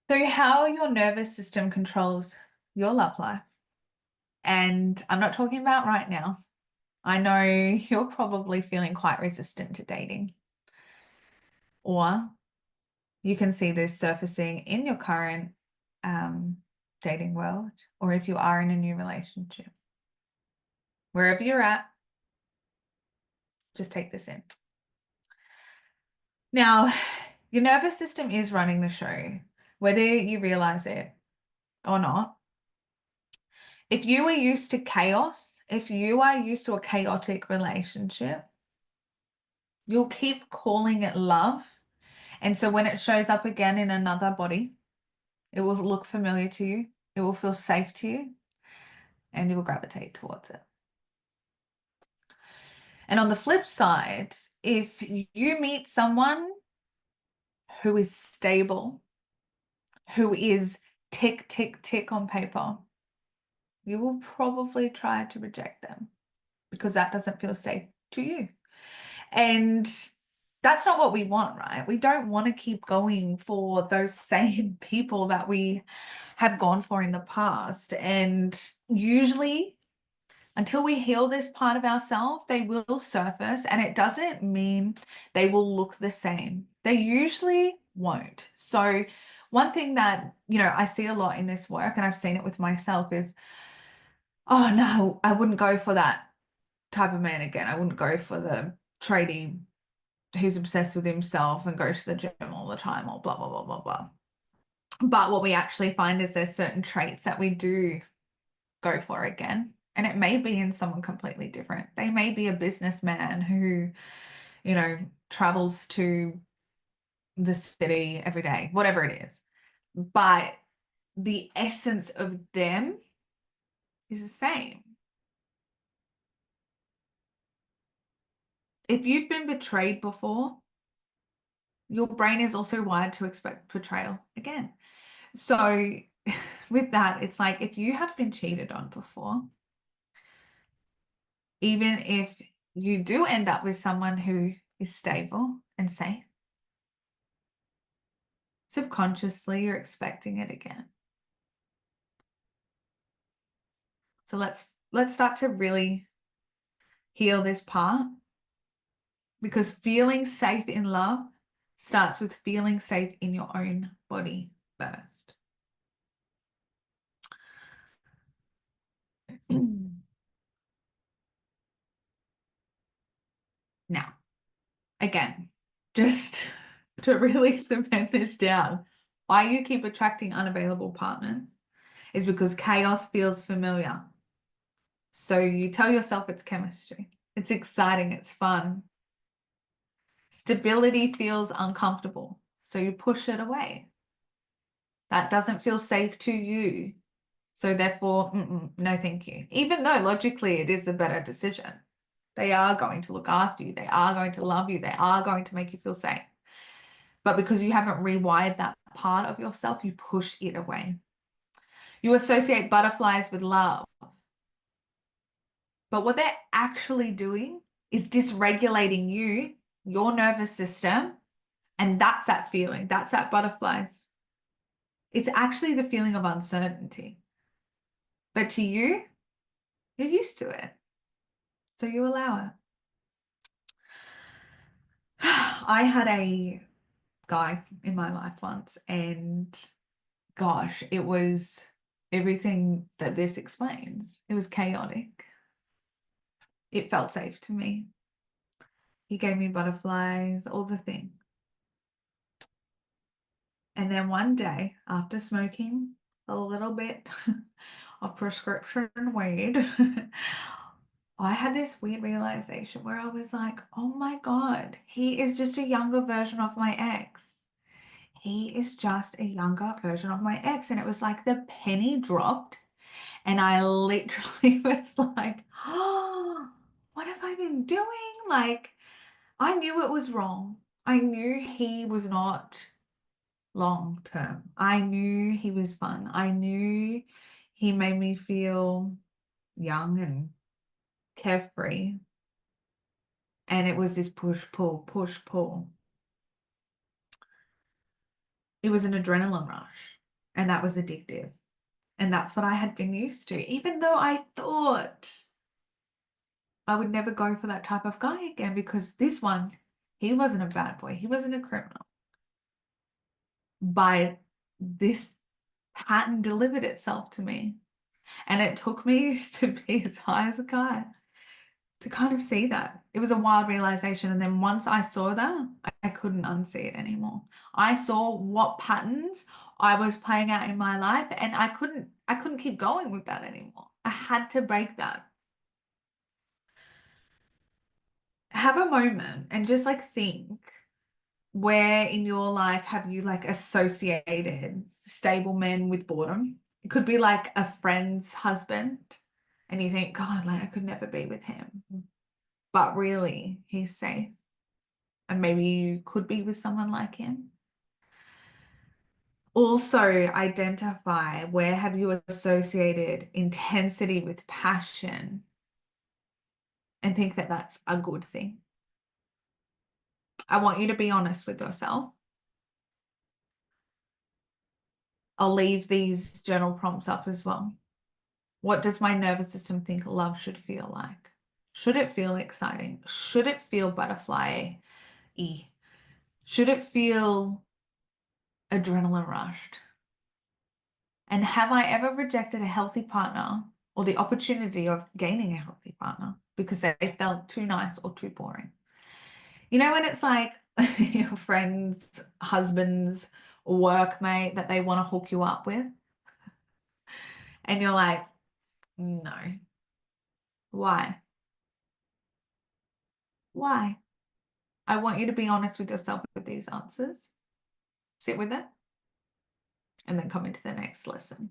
So how your nervous system controls your love life. And I'm not talking about right now. I know you're probably feeling quite resistant to dating. Or you can see this surfacing in your current dating world, or if you are in a new relationship. Wherever you're at, just take this in. Now, your nervous system is running the show, whether you realize it or not. If you are used to chaos, if you are used to a chaotic relationship, you'll keep calling it love. And so when it shows up again in another body, it will look familiar to you, it will feel safe to you, and you will gravitate towards it. And on the flip side, if you meet someone who is stable, who is tick, tick, tick on paper, you will probably try to reject them because that doesn't feel safe to you. And that's not what we want, right? We don't want to keep going for those same people that we have gone for in the past. And usually, until we heal this part of ourselves, they will surface, and it doesn't mean they will look the same. They usually won't. So one thing that, I see a lot in this work, and I've seen it with myself, is, oh no, I wouldn't go for that type of man again. I wouldn't go for the tradie who's obsessed with himself and goes to the gym all the time, or blah, blah, blah, blah, blah. But what we actually find is there's certain traits that we do go for again. And it may be in someone completely different. They may be a businessman who, travels to the city every day, whatever it is. But the essence of them is the same. If you've been betrayed before, your brain is also wired to expect betrayal again. So with that, it's like if you have been cheated on before, even if you do end up with someone who is stable and safe, subconsciously you're expecting it again. So let's start to really heal this part, because feeling safe in love starts with feeling safe in your own body first. Now, again, just to really cement this down, why you keep attracting unavailable partners is because chaos feels familiar. So you tell yourself it's chemistry. It's exciting, it's fun. Stability feels uncomfortable, so you push it away. That doesn't feel safe to you. So therefore, no thank you. Even though logically it is the better decision. They are going to look after you. They are going to love you. They are going to make you feel safe. But because you haven't rewired that part of yourself, you push it away. You associate butterflies with love. But what they're actually doing is dysregulating you, your nervous system, and that's that feeling. That's that butterflies. It's actually the feeling of uncertainty. But to you, you're used to it. So you allow it. I had a guy in my life once, and gosh, it was everything that this explains. It was chaotic. It felt safe to me. He gave me butterflies, all the things. And then one day, after smoking a little bit of prescription weed, I had this weird realization where I was like, oh my God, he is just a younger version of my ex. He is just a younger version of my ex. And it was like the penny dropped. And I literally was like, oh, what have I been doing? Like, I knew it was wrong. I knew he was not long term. I knew he was fun. I knew he made me feel young and carefree. And it was this push, pull, push, pull. It was an adrenaline rush. And that was addictive. And that's what I had been used to, even though I thought I would never go for that type of guy again, because this one, he wasn't a bad boy. He wasn't a criminal. But this pattern delivered itself to me. And it took me to be as high as a kite to kind of see that. It was a wild realization. And then once I saw that, I couldn't unsee it anymore. I saw what patterns I was playing out in my life, and I couldn't keep going with that anymore. I had to break that. Have a moment and just like think, where in your life have you like associated stable men with boredom? It could be like a friend's husband, and you think, God, like I could never be with him. But really, he's safe. And maybe you could be with someone like him. Also, identify, where have you associated intensity with passion, and think that that's a good thing. I want you to be honest with yourself. I'll leave these journal prompts up as well. What does my nervous system think love should feel like? Should it feel exciting? Should it feel butterfly-y? Should it feel adrenaline rushed? And have I ever rejected a healthy partner or the opportunity of gaining a healthy partner because they felt too nice or too boring? You know, when it's like your friend's husband's workmate that they want to hook you up with, and you're like, no. Why? Why? I want you to be honest with yourself with these answers. Sit with it, and then come into the next lesson.